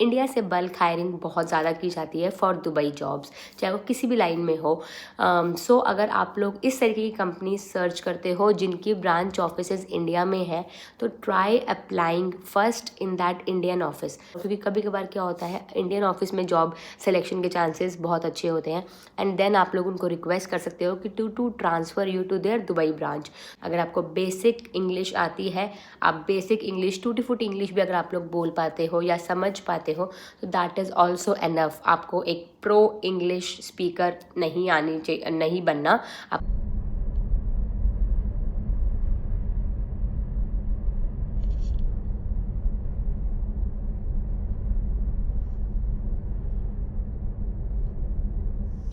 India से bulk hiring बहुत ज़्यादा की जाती है फॉर दुबई जॉब्स, चाहे वो किसी भी लाइन में हो। सो अगर आप लोग इस तरीके की कंपनी सर्च करते हो जिनकी ब्रांच ऑफिसेज इंडिया में है, तो try applying first in that Indian office, क्योंकि कभी कभार क्या होता है, इंडियन ऑफिस में जॉब सिलेक्शन के चांसेस बहुत अच्छे होते हैं। एंड देन आप लोग उनको रिक्वेस्ट कर सकते हो कि to transfer you to their Dubai branch. अगर आपको बेसिक इंग्लिश आती है, आप बेसिक इंग्लिश, टूटी फूटी इंग्लिश भी अगर आप लोग बोल पाते हो या समझ पाते हो, तो दैट इज़ ऑल्सो एनफ। आपको एक प्रो इंग्लिश स्पीकर नहीं आनी चाहिए, नहीं बनना। आप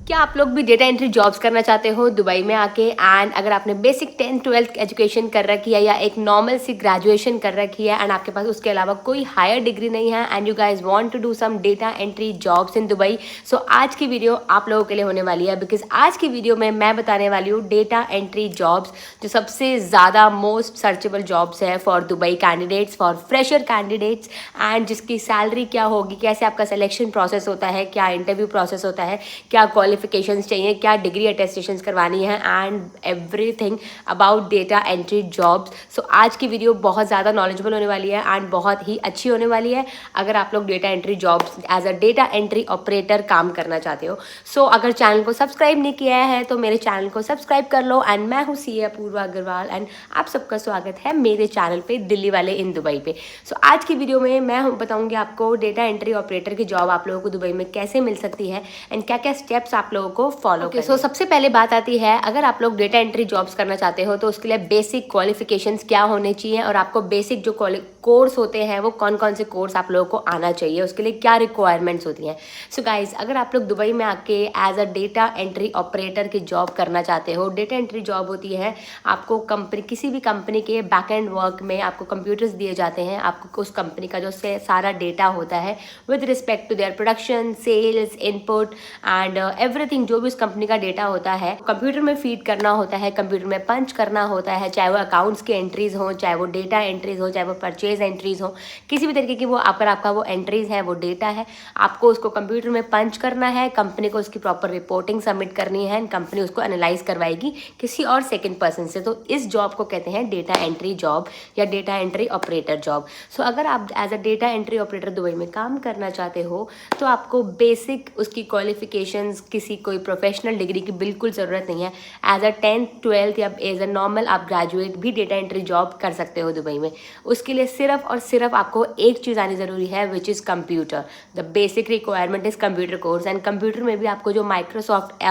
क्या आप लोग भी डेटा एंट्री जॉब्स करना चाहते हो दुबई में आके? एंड अगर आपने बेसिक 10th-12th एजुकेशन कर रखी है या एक नॉर्मल सी ग्रेजुएशन कर रखी है एंड आपके पास उसके अलावा कोई हायर डिग्री नहीं है and you guys want to do some data entry jobs in Dubai, so आज की वीडियो आप लोगों के लिए होने वाली है। बिकॉज आज की वीडियो में मैं बताने वाली हूँ डेटा एंट्री जॉब्स, जो सबसे ज़्यादा मोस्ट सर्चेबल जॉब्स है for Dubai candidates, for fresher candidates, and जिसकी सैलरी क्या होगी, कैसे आपका सिलेक्शन प्रोसेस होता है, क्या इंटरव्यू प्रोसेस होता है, क्या क्वालिफिकेशंस चाहिए, क्या डिग्री अटेस्टेशंस करवानी है, and everything about data entry jobs. So आज की वीडियो बहुत ज़्यादा नॉलेजेबल होने वाली है एंड बहुत ही अच्छी होने वाली है अगर आप लोग data entry jobs as a data entry operator काम करना चाहते हो। सो अगर चैनल को सब्सक्राइब नहीं किया है तो मेरे चैनल को सब्सक्राइब कर लो। एंड मैं हूँ सीए अपूर्वा अग्रवाल एंड आप सबका स्वागत है मेरे चैनल पे दिल्ली वाले इन दुबई पे। सो आज की वीडियो में मैं बताऊँगी आपको डेटा एंट्री ऑपरेटर की जॉब आप लोगों को दुबई में कैसे मिल सकती है एंड क्या क्या स्टेप्स आप लोगों को फॉलो करने। सो सबसे पहले बात आती है, अगर आप लोग डेटा एंट्री जॉब्स करना चाहते हो तो उसके लिए बेसिक क्वालिफिकेशंस क्या होने चाहिए और आपको बेसिक जो कोर्स होते हैं वो कौन कौन से कोर्स आप लोगों को आना चाहिए, उसके लिए क्या रिक्वायरमेंट्स होती हैं। सो गाइज, अगर आप लोग दुबई में आके as a data entry operator की जॉब करना चाहते हो, डेटा एंट्री जॉब होती है आपको कंपनी, किसी भी कंपनी के बैक एंड वर्क में आपको कंप्यूटर्स दिए जाते हैं, आपको उस कंपनी का जो सारा डेटा होता है with respect to their production, sales, input and everything, जो भी उस कंपनी का डेटा होता है कंप्यूटर में फीड करना होता है, कंप्यूटर में पंच करना होता है, चाहे वो अकाउंट्स की एंट्रीज हो, चाहे वो डेटा एंट्रीज हो, चाहे वो परचेज एंट्रीज हो, किसी भी तरीके की वो अगर आपका वो एंट्रीज है, वो डेटा है, आपको उसको कंप्यूटर में पंच करना है, कंपनी को उसकी प्रॉपर रिपोर्टिंग सबमिट करनी है एंड कंपनी उसको एनालाइज करवाएगी किसी और सेकंड पर्सन से। तो इस जॉब को कहते हैं डेटा एंट्री जॉब या data entry operator job. So अगर आप as a data entry operator Dubai में काम करना चाहते हो तो आपको बेसिक उसकी क्वालिफिकेशंस, किसी कोई प्रोफेशनल डिग्री की बिल्कुल ज़रूरत नहीं है। एज अ 10th-12th या एज अ नॉर्मल आप ग्रेजुएट भी डेटा एंट्री जॉब कर सकते हो दुबई में। उसके लिए सिर्फ और सिर्फ आपको एक चीज़ आनी ज़रूरी है, which is computer. The basic requirement is computer course and computer में भी आपको जो माइक्रोसॉफ्ट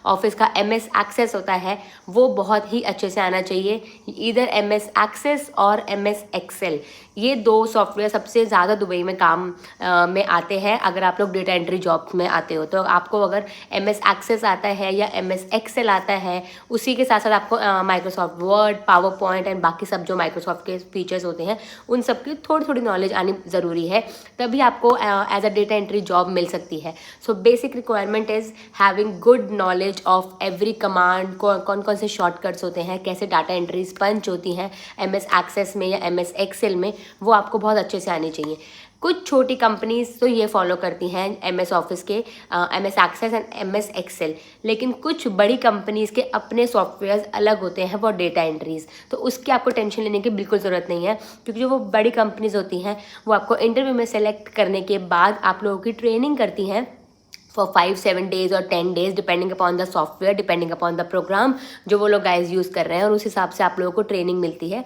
ऑफिस का MS एक्सेस होता है वो बहुत ही अच्छे से आना चाहिए। इधर MS एक्सेस और MS एक्सेल, ये दो सॉफ्टवेयर सबसे ज़्यादा दुबई में काम में आते हैं। अगर आप लोग डेटा एंट्री जॉब में आते हो तो आपको अगर MS एक्सेस आता है या MS एक्सेल आता है, उसी के साथ साथ आपको Microsoft word, power point and बाकी सब जो माइक्रोसॉफ्ट के फीचर्स होते हैं उन सब की थोड़ी थोड़ी नॉलेज आनी ज़रूरी है, तभी आपको as a data entry job मिल सकती है। So basic requirement is having good knowledge of every command, कौन कौन से शॉर्टकट्स होते हैं, कैसे डाटा एंट्रीज पंच होती हैं MS एक्सेस में या MS एक्सेल में, वो आपको बहुत अच्छे से आनी चाहिए। कुछ छोटी कंपनीज तो ये फॉलो करती हैं MS ऑफिस के MS Access and MS Excel, लेकिन कुछ बड़ी कंपनीज के अपने सॉफ्टवेयर्स अलग होते हैं फॉर डेटा एंट्रीज, तो उसकी आपको टेंशन लेने की बिल्कुल ज़रूरत नहीं है, क्योंकि जो वो बड़ी कंपनीज होती हैं वो आपको इंटरव्यू में सेलेक्ट करने के बाद आप लोगों की ट्रेनिंग करती हैं फॉर 5-7 days और 10 days depending upon the software, depending upon the program जो वो लोग गाइज यूज़ कर रहे हैं, और उस हिसाब से आप लोगों को ट्रेनिंग मिलती है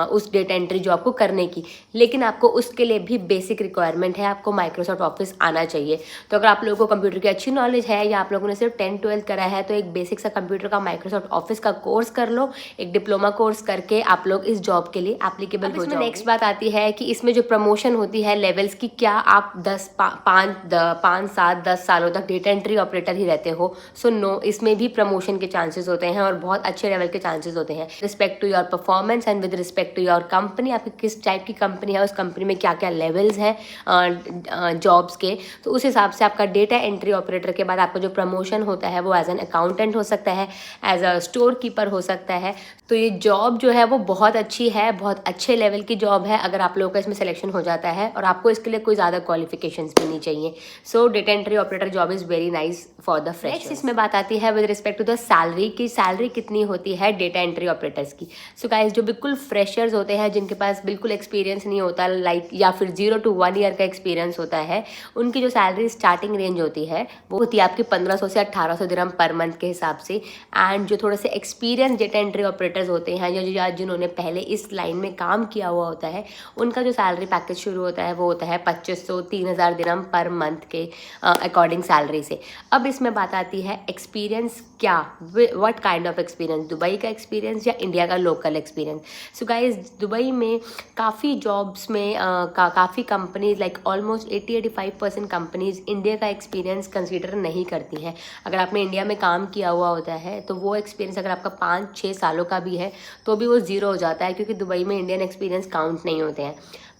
उस डेटा एंट्री जॉब को करने की। लेकिन आपको उसके लिए भी बेसिक रिक्वायरमेंट है, आपको माइक्रोसॉफ्ट ऑफिस आना चाहिए। तो अगर आप लोगों को कंप्यूटर की अच्छी नॉलेज है या आप लोगों ने सिर्फ 10th-12th करा है, तो एक बेसिक सा कंप्यूटर का माइक्रोसॉफ्ट ऑफिस का कोर्स कर लो, एक डिप्लोमा कोर्स करके आप लोग इस जॉब के लिए एप्लीकेबल हो जाओगे। नेक्स्ट बात आती है कि इसमें जो प्रमोशन होती है लेवल्स की, क्या आप 5, 7, 10 सालों तक डेटा एंट्री ऑपरेटर ही रहते हो, सो नो, इसमें भी प्रमोशन के चांसेस होते हैं और बहुत अच्छे लेवल के चांसेस होते हैं respect to your performance and with respect to your company. आपकी किस टाइप की कंपनी है, उस कंपनी में क्या क्या लेवल्स हैं जॉब्स के, तो उस हिसाब से आपका डेटा एंट्री ऑपरेटर के बाद आपका जो प्रमोशन होता है वो एज एन अकाउंटेंट हो सकता है, एज अ स्टोर कीपर हो सकता है। तो ये जॉब जो है वो बहुत अच्छी है, बहुत अच्छे लेवल की जॉब है अगर आप लोगों का इसमें सिलेक्शन हो जाता है, और आपको इसके लिए कोई ज़्यादा क्वालिफिकेशंस भी नहीं चाहिए। So data entry operator job is very nice for the freshers. Next इसमें बात आती है with respect to the salary की, सैलरी कितनी होती है डेटा एंट्री ऑपरेटर्स की। सो गाइस, जो बिल्कुल फ्रेशर्स होते हैं, जिनके पास बिल्कुल एक्सपीरियंस नहीं होता, लाइक या फिर 0 to 1 ईयर का एक्सपीरियंस होता है, उनकी जो सैलरी स्टार्टिंग रेंज होती है वो होती है आपकी 1500 से 1800 दिरहम पर मंथ के हिसाब से। एंड जो थोड़े से एक्सपीरियंस डेटा एंट्री ऑपरेटर्स होते हैं या जिन्होंने पहले इस लाइन में काम किया हुआ होता है, उनका जो सैलरी पैकेज शुरू होता है वो होता है 2500-3000 दिरहम पर मंथ के अकॉर्डिंग सैलरी से। अब इसमें बात आती है एक्सपीरियंस क्या, what kind of experience, Dubai का एक्सपीरियंस या इंडिया का local experience. So guys, Dubai में काफ़ी जॉब्स में काफ़ी companies like almost 80-85% companies India का एक्सपीरियंस कंसीडर नहीं करती हैं। अगर आपने इंडिया में काम किया हुआ होता है तो वो एक्सपीरियंस अगर आपका 5-6 सालों का भी है तो भी वो ज़ीरो हो जाता है, क्योंकि दुबई में इंडियन एक्सपीरियंस काउंट नहीं होते हैं।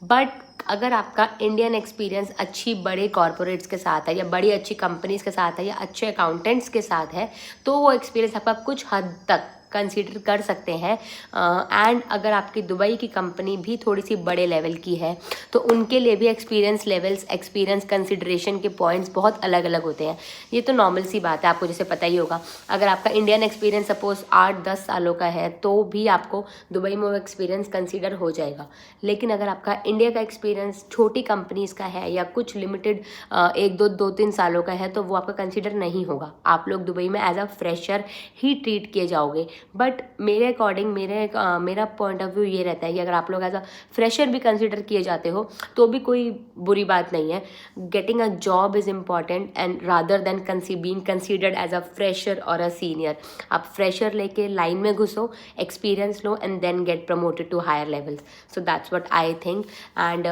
बट अगर आपका इंडियन एक्सपीरियंस अच्छी बड़े कॉरपोरेट्स के साथ है या बड़ी अच्छी कंपनीज के साथ है या अच्छे अकाउंटेंट्स के साथ है, तो वो एक्सपीरियंस आपका कुछ हद तक कंसीडर कर सकते हैं। एंड अगर आपकी दुबई की कंपनी भी थोड़ी सी बड़े लेवल की है तो उनके लिए भी एक्सपीरियंस लेवल्स, एक्सपीरियंस कंसिडरेशन के पॉइंट्स बहुत अलग अलग होते हैं। ये तो नॉर्मल सी बात है, आपको जैसे पता ही होगा। अगर आपका इंडियन एक्सपीरियंस सपोज 8-10 सालों का है तो भी आपको दुबई में वो एक्सपीरियंस कंसीडर हो जाएगा। लेकिन अगर आपका इंडिया का एक्सपीरियंस छोटी कंपनीज़ का है या कुछ लिमिटेड 1-2-3 सालों का है तो वो आपका कंसीडर नहीं होगा। आप लोग दुबई में एज अ फ्रेशर ही ट्रीट किए जाओगे। बट मेरे अकॉर्डिंग मेरा पॉइंट ऑफ व्यू ये रहता है कि अगर आप लोग एज अ फ्रेशर भी कंसीडर किए जाते हो तो भी कोई बुरी बात नहीं है। Getting a job is important and rather than being considered as a fresher और अ सीनियर। आप फ्रेशर लेके लाइन में घुसो, एक्सपीरियंस लो and then get promoted to higher levels. So that's what I think. And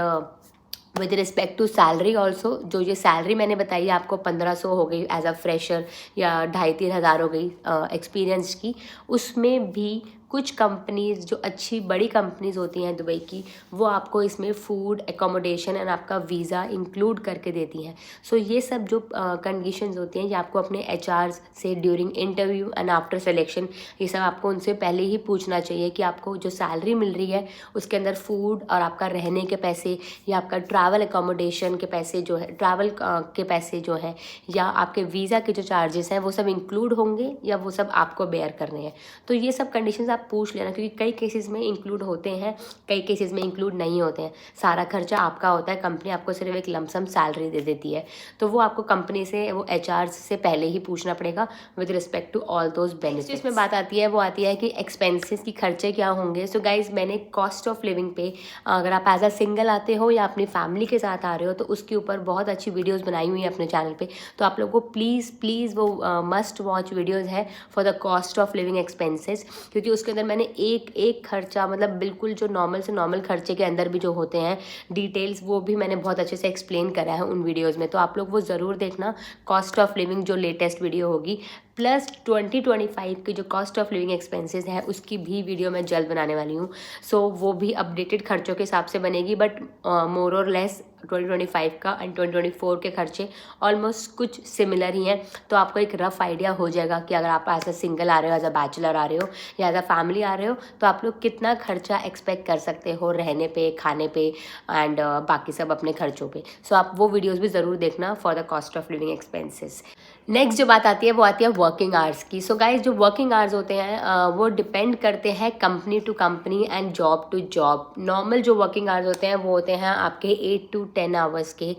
with respect to salary also, जो ये salary मैंने बताई आपको 1500 हो गई एज अ फ्रेशर या 2,500-3 हज़ार हो गई एक्सपीरियंस की, उसमें भी कुछ कंपनीज़ जो अच्छी बड़ी कंपनीज़ होती हैं दुबई की, वो आपको इसमें फूड, एकोमोडेशन एंड आपका वीज़ा इंक्लूड करके देती हैं। सो ये सब जो कंडीशंस होती हैं ये आपको अपने एचआर से during interview and after selection, ये सब आपको उनसे पहले ही पूछना चाहिए कि आपको जो सैलरी मिल रही है उसके अंदर फूड और आपका रहने के पैसे या आपका ट्रैवल एकोमोडेशन के पैसे जो है, ट्रैवल के पैसे जो हैं, या आपके वीज़ा के जो चार्जेस हैं वो सब इंक्लूड होंगे या वो सब आपको बेयर करने हैं। तो ये सब कंडीशंस आप पूछ लेना, क्योंकि कई केसेस में इंक्लूड होते हैं, कई केसेस में इंक्लूड नहीं होते हैं। सारा खर्चा आपका होता है, कंपनी आपको सिर्फ एक लमसम सैलरी दे देती है। तो वो आपको कंपनी से, वो एचआर से पहले ही पूछना पड़ेगा with respect to all those benefits. इसमें बात आती है वो आती है कि एक्सपेंसेस की खर्चे क्या होंगे। सो गाइज, मैंने कॉस्ट ऑफ लिविंग पे, अगर आप एज अ सिंगल आते हो या अपनी फैमिली के साथ आ रहे हो तो उसके ऊपर बहुत अच्छी वीडियोज़ बनाई हुई हैं अपने चैनल पे, तो आप लोगों को प्लीज़ वो मस्ट वॉच वीडियोज़ है for the cost of living expenses, क्योंकि उसके अंदर मैंने एक खर्चा, मतलब बिल्कुल जो नॉर्मल से नॉर्मल खर्चे के अंदर भी जो होते हैं डिटेल्स, वो भी मैंने बहुत अच्छे से एक्सप्लेन करा है उन वीडियोज़ में। तो आप लोग वो ज़रूर देखना, कॉस्ट ऑफ लिविंग जो लेटेस्ट वीडियो होगी, प्लस 2025 की जो कॉस्ट ऑफ लिविंग एक्सपेंसेस है उसकी भी वीडियो मैं जल्द बनाने वाली हूँ। सो वो भी अपडेटेड खर्चों के हिसाब से बनेगी, बट मोर और लेस 2025 का एंड 2024 के खर्चे ऑलमोस्ट कुछ सिमिलर ही हैं। तो आपको एक रफ आइडिया हो जाएगा कि अगर आप एज अ सिंगल आ रहे हो, एज अ बैचलर आ रहे हो या एज अ फैमिली आ रहे हो, तो आप लोग कितना खर्चा एक्सपेक्ट कर सकते हो रहने पे, खाने पे एंड बाकी सब अपने खर्चों पे। सो आप वो वीडियोज़ भी ज़रूर देखना for the cost of living expenses. Next जो बात आती है वो आती है वर्किंग आवर्स की। सो गाइज, जो वर्किंग आवर्स होते हैं वो डिपेंड करते हैं company to company and job to job. Normal जो वर्किंग आवर्स होते हैं वो होते हैं आपके 8 to 10 आवर्स के।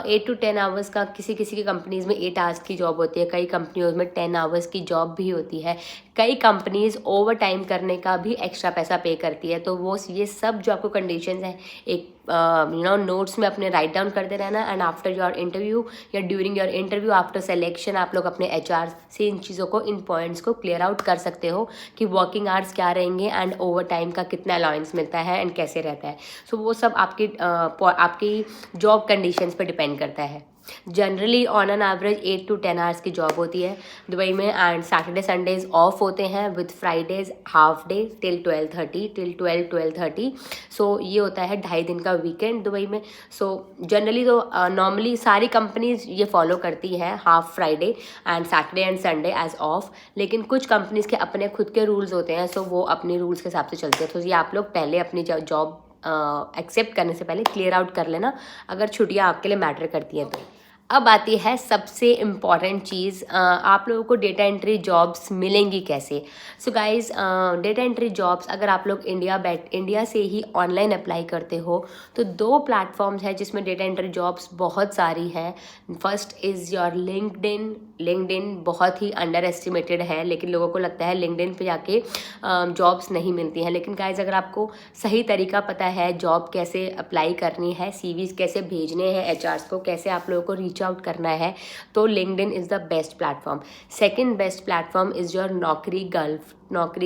8 to 10 आवर्स का किसी किसी की कंपनीज़ में 8 आवर्स की जॉब होती है, कई कंपनियों में 10 आवर्स की जॉब भी होती है। कई कंपनीज़ ओवर टाइम करने का भी एक्स्ट्रा पैसा पे करती है। तो वो ये सब जो आपको कंडीशंस हैं एक नोट्स में अपने राइट डाउन करते रहना, एंड आफ्टर योर इंटरव्यू या during your interview after selection आप लोग अपने एचआर से इन चीज़ों को, इन पॉइंट्स को क्लियर आउट कर सकते हो कि वर्किंग आवर्स क्या रहेंगे एंड ओवर टाइम का कितना अलाउंस मिलता है एंड कैसे रहता है। सो वो सब आपकी जॉब कंडीशंस पे डिपेंड करता है। Generally on an average 8 to 10 hours की जॉब होती है दुबई में, एंड सैटरडे संडेज ऑफ होते हैं with Fridays half day till 12:30 so ये होता है 2.5 दिन का वीकेंड दुबई में। सो जनरली तो नॉर्मली सारी कंपनीज ये फॉलो करती हैं half Friday and Saturday and Sunday as off, लेकिन कुछ कंपनीज के अपने खुद के रूल्स होते हैं, सो वो अपने रूल्स के हिसाब से चलते हैं। तो ये आप लोग पहले अपनी जॉब एक्सेप्ट करने से पहले क्लियर आउट कर लेना अगर छुट्टियां आपके लिए मैटर करती हैं तो। अब आती है सबसे इम्पॉर्टेंट चीज़, आप लोगों को डेटा एंट्री जॉब्स मिलेंगी कैसे। So guys, data entry jobs अगर आप लोग इंडिया से ही ऑनलाइन अप्लाई करते हो तो 2 प्लेटफॉर्म्स हैं जिसमें डेटा एंट्री जॉब्स बहुत सारी हैं। फर्स्ट इज़ योर लिंक्डइन बहुत ही अंडर एस्टिमेटेड है, लेकिन लोगों को लगता है लिंक्डइन पे जाके जॉब्स नहीं मिलती हैं। लेकिन गाइज अगर आपको सही तरीका पता है जॉब कैसे अप्लाई करनी है, सीवीज कैसे भेजने हैं एचआर्स को, कैसे आप लोगों को रीच आउट करना है, तो LinkedIn is the best platform. Second best platform is your नौकरी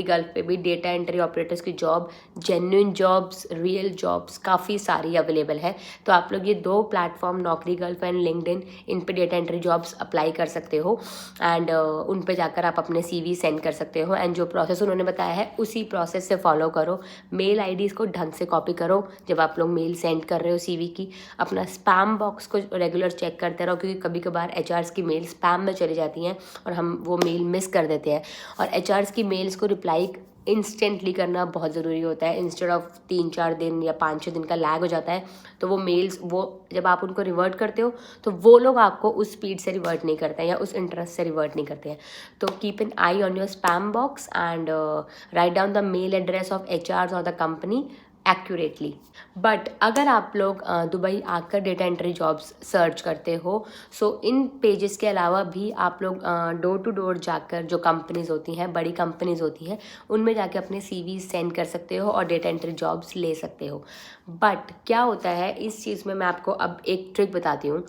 गल्फ पे भी डेटा एंट्री ऑपरेटर्स की job, genuine jobs, real jobs काफ़ी सारी अवेलेबल है। तो आप लोग ये 2 प्लेटफॉर्म नौकरी गल्फ एंड लिंक्डइन, इन पे डेटा एंट्री जॉब्स अप्लाई कर सकते हो एंड उन पे जाकर आप अपने CV सेंड कर सकते हो। एंड जो प्रोसेस उन्होंने बताया है उसी प्रोसेस से फॉलो करो। मेल IDs को ढंग से कॉपी करो जब आप लोग मेल सेंड कर रहे हो CV की। अपना स्पैम बॉक्स को रेगुलर चेक करते रहो, क्योंकि कभी कभार HRs की मेल स्पैम में चली जाती हैं और हम वो मेल मिस कर देते हैं। और HRs की मेल्स को रिप्लाई इंस्टेंटली करना बहुत ज़रूरी होता है। इंस्टेड ऑफ 3-4 दिन या 5-6 दिन का लैग हो जाता है, तो वो मेल्स वो जब आप उनको रिवर्ट करते हो तो वो लोग आपको उस स्पीड से रिवर्ट नहीं करते हैं या उस इंटरेस्ट से रिवर्ट नहीं करते हैं। तो keep an eye on your spam box and write down the mail address of HRs और द कंपनी एक्यूरेटली। बट अगर आप लोग दुबई आकर डेटा एंट्री जॉब्स सर्च करते हो, सो इन पेजेस के अलावा भी आप लोग डोर टू डोर जाकर जो कंपनीज होती हैं, बड़ी कंपनीज होती हैं, उनमें जाके अपने CV सेंड कर सकते हो और डेटा एंट्री जॉब्स ले सकते हो। बट क्या होता है इस चीज़ में, मैं आपको अब एक ट्रिक बताती हूँ।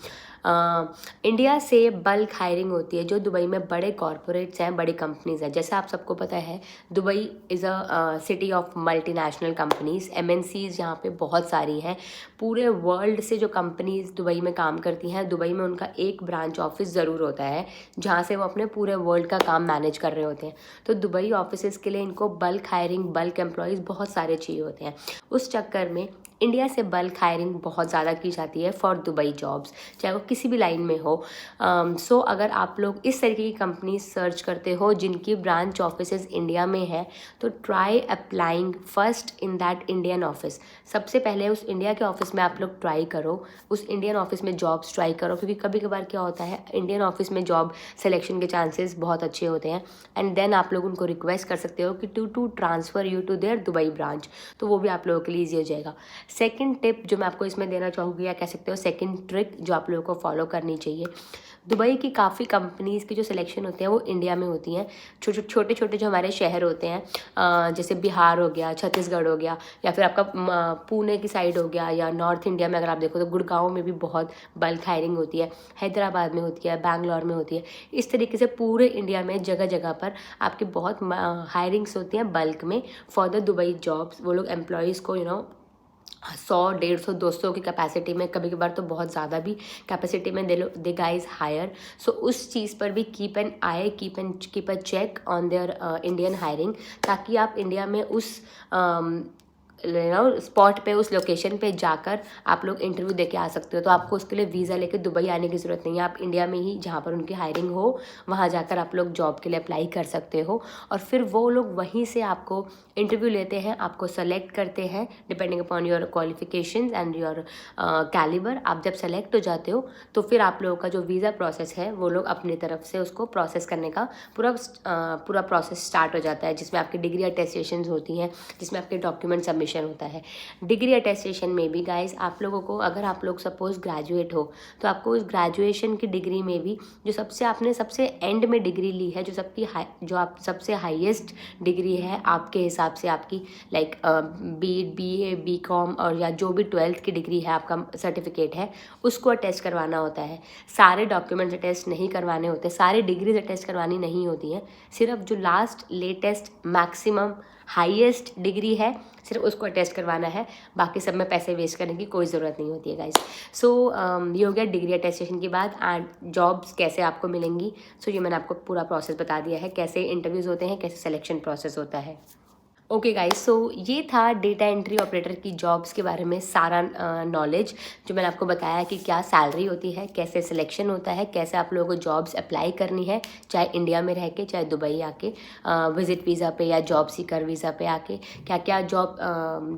इंडिया से बल्क हायरिंग होती है जो दुबई में बड़े कॉरपोरेट्स हैं, बड़ी कंपनीज हैं। जैसे आप सबको पता है Dubai is a city of multinational companies, MNCs यहाँ पे बहुत सारी हैं। पूरे वर्ल्ड से जो कंपनीज दुबई में काम करती हैं, दुबई में उनका एक ब्रांच ऑफिस ज़रूर होता है जहाँ से वो अपने पूरे वर्ल्ड का काम मैनेज कर रहे होते हैं। तो दुबई ऑफिस के लिए इनको बल्क हायरिंग, बल्क एम्प्लॉयज़ बहुत सारे चाहिए होते हैं। उस चक्कर में इंडिया से बल्क हायरिंग बहुत ज़्यादा की जाती है फॉर दुबई जॉब्स, चाहे वो किसी भी लाइन में हो। सो अगर आप लोग इस तरीके की कंपनी सर्च करते हो जिनकी ब्रांच ऑफिसेज इंडिया में है, तो try applying first in that Indian office. सबसे पहले उस इंडिया के ऑफिस में आप लोग ट्राई करो, उस इंडियन ऑफिस में जॉब्स ट्राई करो, क्योंकि कभी कभार क्या होता है इंडियन ऑफिस में जॉब सिलेक्शन के चांसेस बहुत अच्छे होते हैं। एंड देन आप लोग उनको रिक्वेस्ट कर सकते हो कि to transfer you to their Dubai branch, तो वो भी आप लोगों के लिए ईजी हो जाएगा। सेकंड टिप जो मैं आपको इसमें देना चाहूँगी, या कह सकते हो सेकंड ट्रिक जो आप लोगों को फॉलो करनी चाहिए, दुबई की काफ़ी कंपनीज़ की जो सिलेक्शन होती है वो इंडिया में होती हैं। छोटे छोटे जो हमारे शहर होते हैं, जैसे बिहार हो गया, छत्तीसगढ़ हो गया, या फिर आपका पुणे की साइड हो गया, या नॉर्थ इंडिया में अगर आप देखो तो गुड़गांव में भी बहुत बल्क हायरिंग होती है, हैदराबाद में होती है, बैंगलोर में होती है। इस तरीके से पूरे इंडिया में जगह जगह पर आपकी बहुत हायरिंग्स होती हैं बल्क में फॉर द दुबई जॉब्स। वो लोग एम्प्लॉयज़ को 100, 150, 200 की कैपेसिटी में, कभी कभार तो बहुत ज़्यादा भी कैपेसिटी में दे गाइज हायर। सो उस चीज़ पर भी keep an eye, keep a check on their Indian hiring, ताकि आप इंडिया में उस स्पॉट पे, उस लोकेशन पे जाकर आप लोग इंटरव्यू देके आ सकते हो। तो आपको उसके लिए वीज़ा लेके दुबई आने की ज़रूरत नहीं है। आप इंडिया में ही जहाँ पर उनकी हायरिंग हो वहाँ जाकर आप लोग जॉब के लिए अप्लाई कर सकते हो, और फिर वो लोग वहीं से आपको इंटरव्यू लेते हैं, आपको सेलेक्ट करते हैं depending upon your qualifications and your calibre. आप जब सेलेक्ट हो जाते हो तो फिर आप लोगों का जो वीज़ा प्रोसेस है वो लोग अपनी तरफ से उसको प्रोसेस करने का पूरा प्रोसेस स्टार्ट हो जाता है, जिसमें आपकी डिग्री अटेस्टेशन होती हैं, जिसमें आपके डॉक्यूमेंट सबमिशन होता है। डिग्री अटेस्टेशन में भी गाइज आप लोगों को, अगर आप लोग सपोज ग्रेजुएट हो, तो आपको उस ग्रेजुएशन की डिग्री में भी जो आपने सबसे एंड में डिग्री ली है, जो आप सबसे हाईएस्ट डिग्री है आपके हिसाब से, आपकी लाइक BEd, BA, BCom और या जो भी 12th की डिग्री है, आपका सर्टिफिकेट है, उसको अटेस्ट करवाना होता है। सारे डॉक्यूमेंट्स अटेस्ट नहीं करवाने होते, सारे डिग्रीज अटेस्ट करवानी नहीं होती हैं, सिर्फ जो last latest maximum highest degree है, सिर्फ उसको अटेस्ट करवाना है, बाकी सब में पैसे वेस्ट करने की कोई ज़रूरत नहीं होती है गाइस। सो ये हो गया डिग्री अटेस्टेशन की बात। एंड जॉब्स कैसे आपको मिलेंगी, सो ये मैंने आपको पूरा प्रोसेस बता दिया है, कैसे इंटरव्यूज़ होते हैं, कैसे सिलेक्शन प्रोसेस होता है। ओके गाइस, सो ये था डेटा एंट्री ऑपरेटर की जॉब्स के बारे में सारा नॉलेज जो मैंने आपको बताया कि क्या सैलरी होती है, कैसे सिलेक्शन होता है, कैसे आप लोगों को जॉब्स अप्लाई करनी है, चाहे इंडिया में रह के, चाहे दुबई आके विजिट वीज़ा पे या जॉब सीकर वीज़ा पे आके, क्या क्या जॉब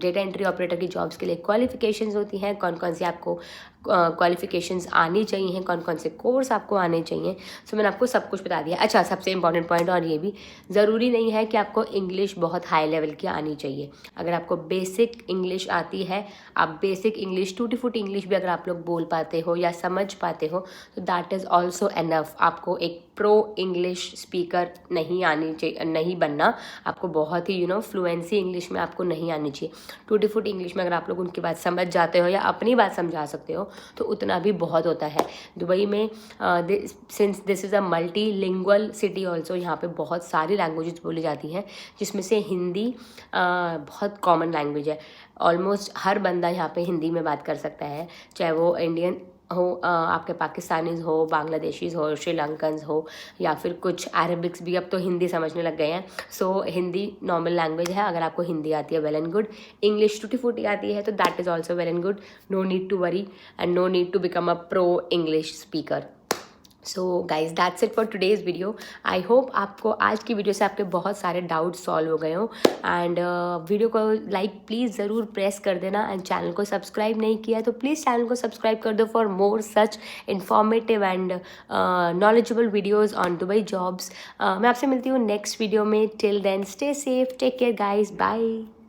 डेटा एंट्री ऑपरेटर की जॉब्स के लिए क्वालिफिकेशंस होती हैं, कौन कौन सी आपको क्वालिफिकेशंस आनी चाहिए, कौन कौन से कोर्स आपको आने चाहिए। सो मैंने आपको सब कुछ बता दिया। अच्छा, सबसे इंपॉर्टेंट पॉइंट और ये भी, ज़रूरी नहीं है कि आपको इंग्लिश बहुत हाई लेवल की आनी चाहिए। अगर आपको बेसिक इंग्लिश आती है, आप बेसिक इंग्लिश, टूटी फूटी इंग्लिश भी अगर आप लोग बोल पाते हो या समझ पाते हो, तो दैट इज़ ऑल्सो एनफ। आपको एक प्रो इंग्लिश स्पीकर नहीं आनी चाहिए, नहीं बनना। आपको बहुत ही फ्लुएंसी इंग्लिश में आपको नहीं आनी चाहिए। टूटी फूटी इंग्लिश में अगर आप लोग उनकी बात समझ जाते हो या अपनी बात समझा सकते हो तो उतना भी बहुत होता है। दुबई में since this is a multi lingual city also, यहाँ पे बहुत सारी लैंग्वेजेस बोली जाती हैं, जिसमें से हिंदी बहुत कॉमन लैंग्वेज है। ऑलमोस्ट हर बंदा यहाँ पे हिंदी में बात कर सकता है, चाहे वो इंडियन हो, आपके पाकिस्तानीज़ हो, बांग्लादेशीज़ हो, श्रीलंकन्स हो, या फिर कुछ अरबिक्स भी अब तो हिंदी समझने लग गए हैं। सो हिंदी नॉर्मल लैंग्वेज है। अगर आपको हिंदी आती है, वेल एंड गुड। इंग्लिश टूटी फूटी आती है तो that is also well and good. No need to worry and no need to become a pro English speaker. So guys, that's it for today's video. I hope आपको आज की video से आपके बहुत सारे डाउट सॉल्व हो गए हों। एंड वीडियो को लाइक प्लीज़ ज़रूर प्रेस कर देना। एंड चैनल को सब्सक्राइब नहीं किया तो प्लीज़ चैनल को सब्सक्राइब कर दो for more such informative and knowledgeable videos on Dubai jobs. मैं आपसे मिलती हूँ नेक्स्ट वीडियो में। Till then stay safe, take care guys, bye.